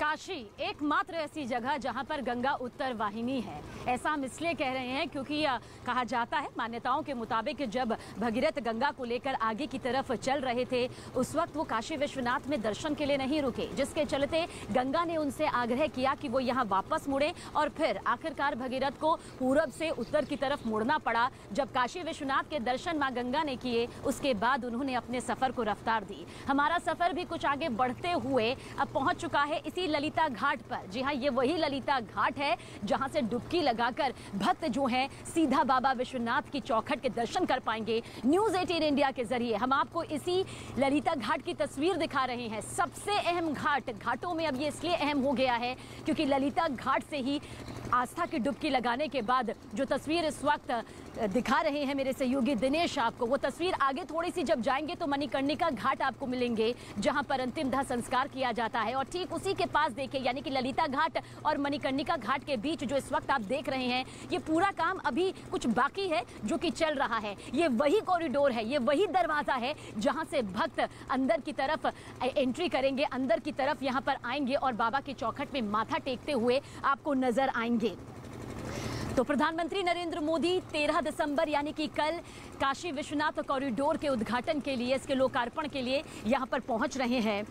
काशी एकमात्र ऐसी जगह जहां पर गंगा उत्तर वाहिनी है। ऐसा हम इसलिए कह रहे हैं क्योंकि कहा जाता है, मान्यताओं के मुताबिक जब भगीरथ गंगा को लेकर आगे की तरफ चल रहे थे उस वक्त वो काशी विश्वनाथ में दर्शन के लिए नहीं रुके, जिसके चलते गंगा ने उनसे आग्रह किया कि वो यहाँ वापस मुड़े और फिर आखिरकार भगीरथ को पूरब से उत्तर की तरफ मुड़ना पड़ा। जब काशी विश्वनाथ के दर्शन मां गंगा ने किए उसके बाद उन्होंने अपने सफर को रफ्तार दी। हमारा सफर भी कुछ आगे बढ़ते हुए अब पहुंच चुका है इसी ललिता घाट पर। जी हाँ, ये वही ललिता घाट है जहां से डुबकी लगाकर भक्त जो हैं सीधा बाबा विश्वनाथ की चौखट के दर्शन कर पाएंगे। न्यूज़ 18 इंडिया के जरिए हम आपको इसी ललिता घाट की तस्वीर दिखा रहे हैं। सबसे अहम घाट, घाटों में अब ये इसलिए अहम हो गया है क्योंकि ललिता घाट से ही आस्था की डुबकी लगाने के बाद जो तस्वीर इस वक्त दिखा रहे हैं मेरे सहयोगी दिनेश आपको, वो तस्वीर आगे थोड़ी सी जब जाएंगे तो मणिकर्णिका घाट आपको मिलेंगे जहां पर अंतिम दाह संस्कार किया जाता है। और ठीक उसी के पास देखिए, यानी कि ललिता घाट और मणिकर्णिका घाट के बीच जो इस वक्त आप देख रहे हैं, ये पूरा काम अभी कुछ बाकी है जो कि चल रहा है। ये वही कॉरिडोर है, ये वही दरवाजा है जहां से भक्त अंदर की तरफ एंट्री करेंगे, अंदर की तरफ यहाँ पर आएंगे और बाबा की चौखट में माथा टेकते हुए आपको नजर आएंगे। तो प्रधानमंत्री नरेंद्र मोदी 13 दिसंबर यानी कि कल काशी विश्वनाथ कॉरिडोर के उद्घाटन के लिए, इसके लोकार्पण के लिए यहाँ पर पहुँच रहे हैं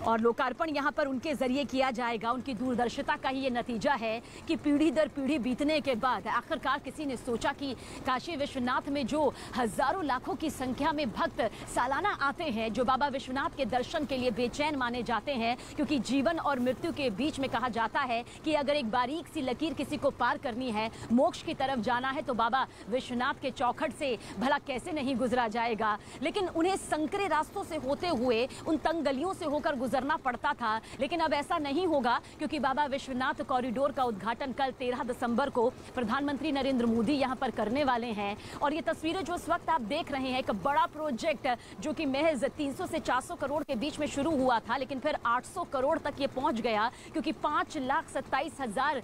और लोकार्पण यहाँ पर उनके जरिए किया जाएगा। उनकी दूरदर्शिता का ही ये नतीजा है कि पीढ़ी दर पीढ़ी बीतने के बाद आखिरकार किसी ने सोचा कि काशी विश्वनाथ में जो हजारों लाखों की संख्या में भक्त सालाना आते हैं, जो बाबा विश्वनाथ के दर्शन के लिए बेचैन माने जाते हैं, क्योंकि जीवन और मृत्यु के बीच में कहा जाता है कि अगर एक बारीक सी लकीर किसी को पार करनी है, मोक्ष की तरफ जाना है, तो बाबा विश्वनाथ के चौखट से भला कैसे नहीं गुजरा जाएगा। लेकिन उन्हें संकरे रास्तों से होते हुए, उन तंग गलियों से होकर गुजरना पड़ता था। लेकिन अब ऐसा नहीं होगा क्योंकि बाबा विश्वनाथ कॉरिडोर का उद्घाटन कल 13 दिसंबर को प्रधानमंत्री नरेंद्र मोदी यहां पर करने वाले हैं। और ये तस्वीरें जो इस वक्त आप देख रहे हैं, एक बड़ा प्रोजेक्ट जो कि महज 300 से 400 करोड़ के बीच में शुरू हुआ था, लेकिन फिर 800 करोड़ तक ये पहुंच गया क्योंकि 5,27,000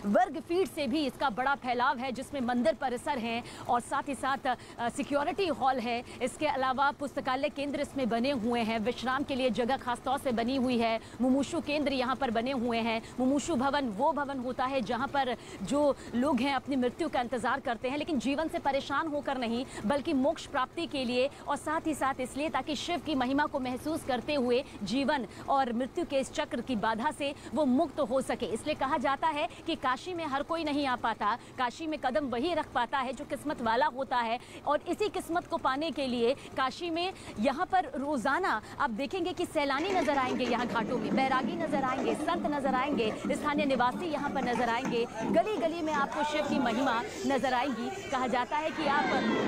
वर्ग फीट से भी इसका बड़ा फैलाव है, जिसमें मंदिर परिसर हैं और साथ ही साथ सिक्योरिटी हॉल है। इसके अलावा पुस्तकालय केंद्र इसमें बने हुए हैं, विश्राम के लिए जगह खास तौर से बनी हुई है, मुमुक्षु केंद्र यहाँ पर बने हुए हैं। मुमुक्षु भवन वो भवन होता है जहाँ पर जो लोग हैं अपनी मृत्यु का इंतजार करते हैं, लेकिन जीवन से परेशान होकर नहीं, बल्कि मोक्ष प्राप्ति के लिए और साथ ही साथ इसलिए ताकि शिव की महिमा को महसूस करते हुए जीवन और मृत्यु के इस चक्र की बाधा से वो मुक्त हो सके। इसलिए कहा जाता है कि काशी में हर कोई नहीं आ पाता, काशी में कदम वही रख पाता है जो किस्मत वाला होता है। और इसी किस्मत को पाने के लिए काशी में यहाँ पर रोजाना आप देखेंगे कि सैलानी नजर आएंगे, यहाँ घाटों में बैरागी नजर आएंगे, संत नजर आएंगे, स्थानीय निवासी यहाँ पर नजर आएंगे, गली गली में आपको शिव की महिमा नजर आएगी। कहा जाता है कि आप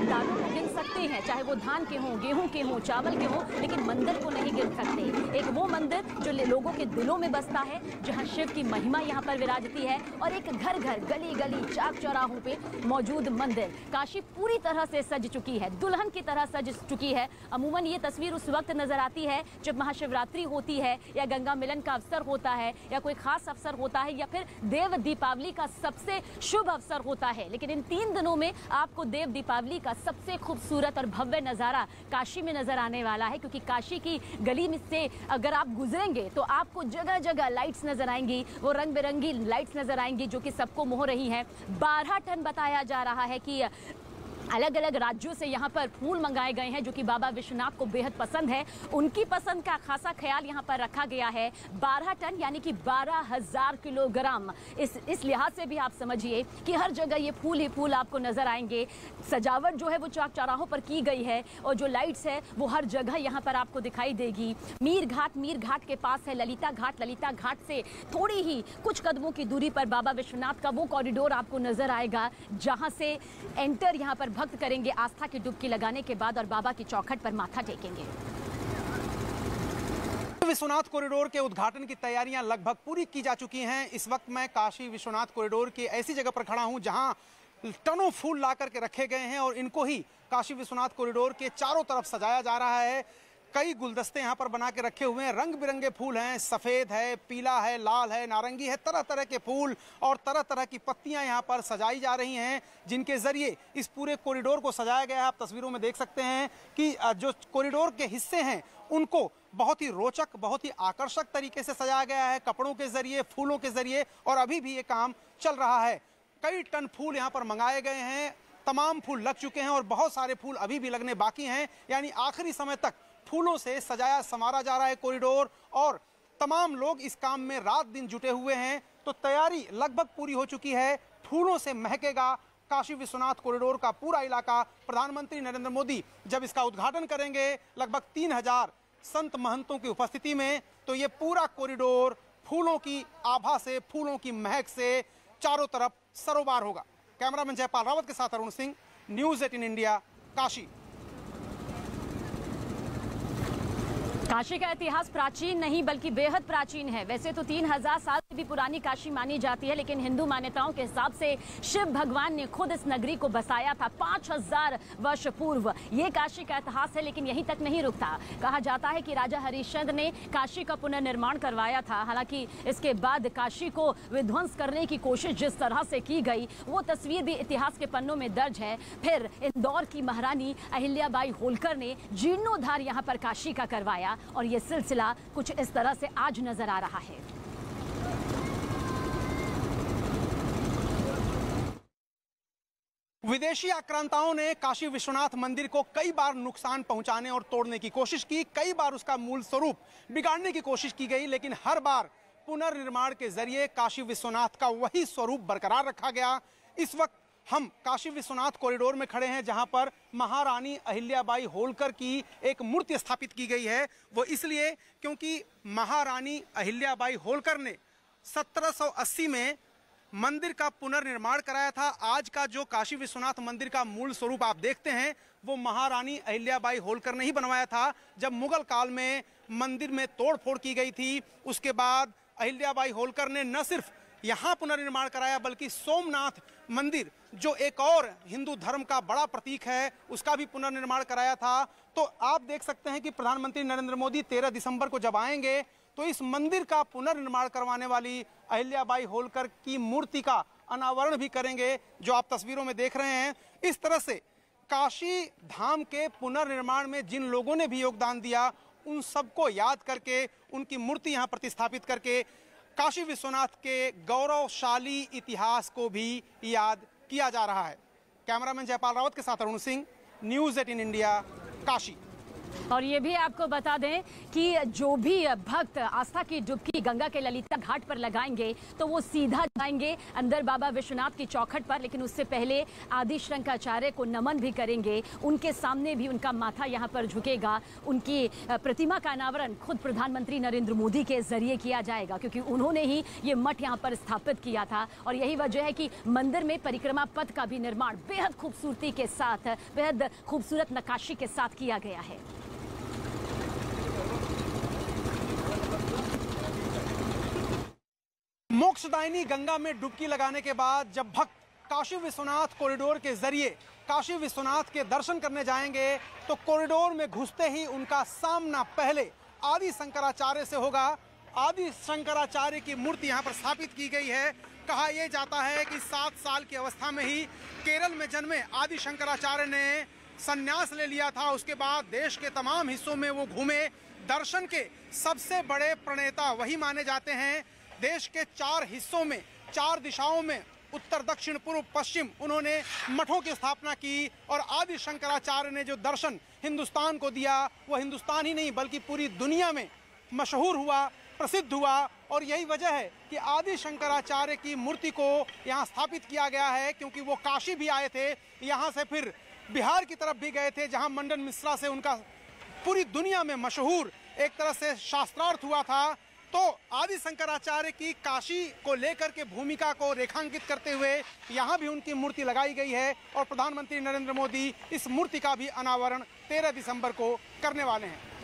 दानों को गिन सकते हैं, चाहे वो धान के हों, गेहूं के हों, चावल के हों, लेकिन मंदिर को नहीं गिन सकते। एक वो मंदिर जो लोगों के दिलों में बसता है, जहाँ शिव की महिमा यहाँ पर विराजती है, और एक घर घर, गली गली, चाक चौराहों पे मौजूद मंदिर। काशी पूरी तरह से सज चुकी है, दुल्हन की तरह सज चुकी है। अमूमन ये तस्वीर उस वक्त नजर आती है जब महाशिवरात्रि होती है या गंगा मिलन का अवसर होता है या कोई खास अवसर होता है या फिर देव दीपावली का सबसे शुभ अवसर होता है। लेकिन इन 3 दिनों में आपको देव दीपावली का सबसे खूबसूरत और भव्य नजारा काशी में नजर आने वाला है, क्योंकि काशी की गली में से अगर आप गुजरेंगे तो आपको जगह जगह लाइट्स नजर आएंगी, वो रंग बिरंगी लाइट्स नजर आएंगी जो कि सबको मोह रही है। 12 टन बताया जा रहा है कि अलग अलग राज्यों से यहाँ पर फूल मंगाए गए हैं जो कि बाबा विश्वनाथ को बेहद पसंद है। उनकी पसंद का खासा ख्याल यहाँ पर रखा गया है। 12 टन यानी कि 12,000 किलोग्राम। इस लिहाज से भी आप समझिए कि हर जगह ये फूल ही फूल आपको नजर आएंगे। सजावट जो है वो चाक चौराहों पर की गई है और जो लाइट्स है वो हर जगह यहाँ पर आपको दिखाई देगी। मीर घाट के पास है ललिता घाट। ललिता घाट से थोड़ी ही कुछ कदमों की दूरी पर बाबा विश्वनाथ का वो कॉरिडोर आपको नजर आएगा जहाँ से एंटर यहाँ पर भक्त करेंगे आस्था की डुबकी लगाने के बाद और बाबा की चौखट पर माथा टेकेंगे। विश्वनाथ कॉरिडोर के उद्घाटन की तैयारियां लगभग पूरी की जा चुकी हैं। इस वक्त मैं काशी विश्वनाथ कॉरिडोर की ऐसी जगह पर खड़ा हूं जहां टनों फूल ला करके रखे गए हैं और इनको ही काशी विश्वनाथ कॉरिडोर के चारों तरफ सजाया जा रहा है। कई गुलदस्ते यहाँ पर बना के रखे हुए हैं। रंग बिरंगे फूल हैं, सफ़ेद है, पीला है, लाल है, नारंगी है, तरह तरह के फूल और तरह तरह की पत्तियां यहाँ पर सजाई जा रही हैं, जिनके ज़रिए इस पूरे कॉरिडोर को सजाया गया है। आप तस्वीरों में देख सकते हैं कि जो कॉरिडोर के हिस्से हैं उनको बहुत ही रोचक, बहुत ही आकर्षक तरीके से सजाया गया है, कपड़ों के ज़रिए, फूलों के ज़रिए, और अभी भी ये काम चल रहा है। कई टन फूल यहाँ पर मंगाए गए हैं, तमाम फूल लग चुके हैं और बहुत सारे फूल अभी भी लगने बाकी हैं। यानी आखिरी समय तक फूलों से सजाया संवारा जा रहा है कॉरिडोर और तमाम लोग इस काम में रात दिन जुटे हुए हैं। तो तैयारी लगभग पूरी हो चुकी है। फूलों से महकेगा काशी विश्वनाथ कॉरिडोर का पूरा इलाका। प्रधानमंत्री नरेंद्र मोदी जब इसका उद्घाटन करेंगे लगभग 3000 संत महंतों की उपस्थिति में, तो ये पूरा कॉरिडोर फूलों की आभा से, फूलों की महक से चारों तरफ सरोबार होगा। कैमरामैन जयपाल रावत के साथ अरुण सिंह, न्यूज़ 18 इंडिया, काशी। काशी का इतिहास प्राचीन नहीं बल्कि बेहद प्राचीन है। वैसे तो 3000 साल से भी पुरानी काशी मानी जाती है, लेकिन हिंदू मान्यताओं के हिसाब से शिव भगवान ने खुद इस नगरी को बसाया था 5000 वर्ष पूर्व। ये काशी का इतिहास है, लेकिन यहीं तक नहीं रुकता। कहा जाता है कि राजा हरिश्चंद्र ने काशी का पुनर्निर्माण करवाया था। हालांकि इसके बाद काशी को विध्वंस करने की कोशिश जिस तरह से की गई, वो तस्वीर भी इतिहास के पन्नों में दर्ज है। फिर इंदौर की महारानी अहिल्याबाई होलकर ने जीर्णोद्धार यहाँ पर काशी का करवाया और ये सिलसिला कुछ इस तरह से आज नजर आ रहा है। विदेशी आक्रांताओं ने काशी विश्वनाथ मंदिर को कई बार नुकसान पहुंचाने और तोड़ने की कोशिश की, कई बार उसका मूल स्वरूप बिगाड़ने की कोशिश की गई, लेकिन हर बार पुनर्निर्माण के जरिए काशी विश्वनाथ का वही स्वरूप बरकरार रखा गया। इस वक्त हम काशी विश्वनाथ कॉरिडोर में खड़े हैं, जहां पर महारानी अहिल्याबाई होलकर की एक मूर्ति स्थापित की गई है। वो इसलिए क्योंकि महारानी अहिल्याबाई होलकर ने 1780 में मंदिर का पुनर्निर्माण कराया था। आज का जो काशी विश्वनाथ मंदिर का मूल स्वरूप आप देखते हैं, वो महारानी अहिल्याबाई होलकर ने ही बनवाया था। जब मुगल काल में मंदिर में तोड़फोड़ की गई थी, उसके बाद अहिल्याबाई होलकर ने न सिर्फ यहाँ पुनर्निर्माण कराया बल्कि सोमनाथ मंदिर, जो एक और हिंदू धर्म का बड़ा प्रतीक है, उसका भी पुनर्निर्माण कराया था। तो आप देख सकते हैं कि प्रधानमंत्री नरेंद्र मोदी 13 दिसंबर को जब आएंगे तो इस मंदिर का पुनर्निर्माण करवाने वाली अहिल्याबाई होलकर की मूर्ति का अनावरण भी करेंगे, जो आप तस्वीरों में देख रहे हैं। इस तरह से काशी धाम के पुनर्निर्माण में जिन लोगों ने भी योगदान दिया, उन सबको याद करके, उनकी मूर्ति यहाँ प्रतिस्थापित करके काशी विश्वनाथ के गौरवशाली इतिहास को भी याद किया जा रहा है। कैमरामैन जयपाल रावत के साथ अरुण सिंह, न्यूज़ 18 इंडिया, काशी। और ये भी आपको बता दें कि जो भी भक्त आस्था की डुबकी गंगा के ललिता घाट पर लगाएंगे तो वो सीधा जाएंगे अंदर बाबा विश्वनाथ की चौखट पर, लेकिन उससे पहले आदि शंकराचार्य को नमन भी करेंगे। उनके सामने भी उनका माथा यहाँ पर झुकेगा। उनकी प्रतिमा का अनावरण खुद प्रधानमंत्री नरेंद्र मोदी के जरिए किया जाएगा, क्योंकि उन्होंने ही ये मठ यहाँ पर स्थापित किया था। और यही वजह है कि मंदिर में परिक्रमा पथ का भी निर्माण बेहद खूबसूरती के साथ, बेहद खूबसूरत नक्काशी के साथ किया गया है। मोक्षदायिनी गंगा में डुबकी लगाने के बाद जब भक्त काशी विश्वनाथ कॉरिडोर के जरिए काशी विश्वनाथ के दर्शन करने जाएंगे तो कॉरिडोर में घुसते ही उनका सामना पहले आदि शंकराचार्य से होगा। आदि शंकराचार्य की मूर्ति यहाँ पर स्थापित की गई है। कहा यह जाता है कि 7 साल की अवस्था में ही केरल में जन्मे आदि शंकराचार्य ने संन्यास ले लिया था। उसके बाद देश के तमाम हिस्सों में वो घूमे। दर्शन के सबसे बड़े प्रणेता वही माने जाते हैं। देश के 4 हिस्सों में, 4 दिशाओं में, उत्तर, दक्षिण, पूर्व, पश्चिम, उन्होंने मठों की स्थापना की। और आदि शंकराचार्य ने जो दर्शन हिंदुस्तान को दिया, वो हिंदुस्तान ही नहीं बल्कि पूरी दुनिया में मशहूर हुआ, प्रसिद्ध हुआ। और यही वजह है कि आदि शंकराचार्य की मूर्ति को यहाँ स्थापित किया गया है, क्योंकि वो काशी भी आए थे, यहाँ से फिर बिहार की तरफ भी गए थे, जहाँ मंडन मिश्रा से उनका पूरी दुनिया में मशहूर एक तरह से शास्त्रार्थ हुआ था। तो आदि शंकराचार्य की काशी को लेकर के भूमिका को रेखांकित करते हुए यहाँ भी उनकी मूर्ति लगाई गई है। और प्रधानमंत्री नरेंद्र मोदी इस मूर्ति का भी अनावरण 13 दिसंबर को करने वाले हैं।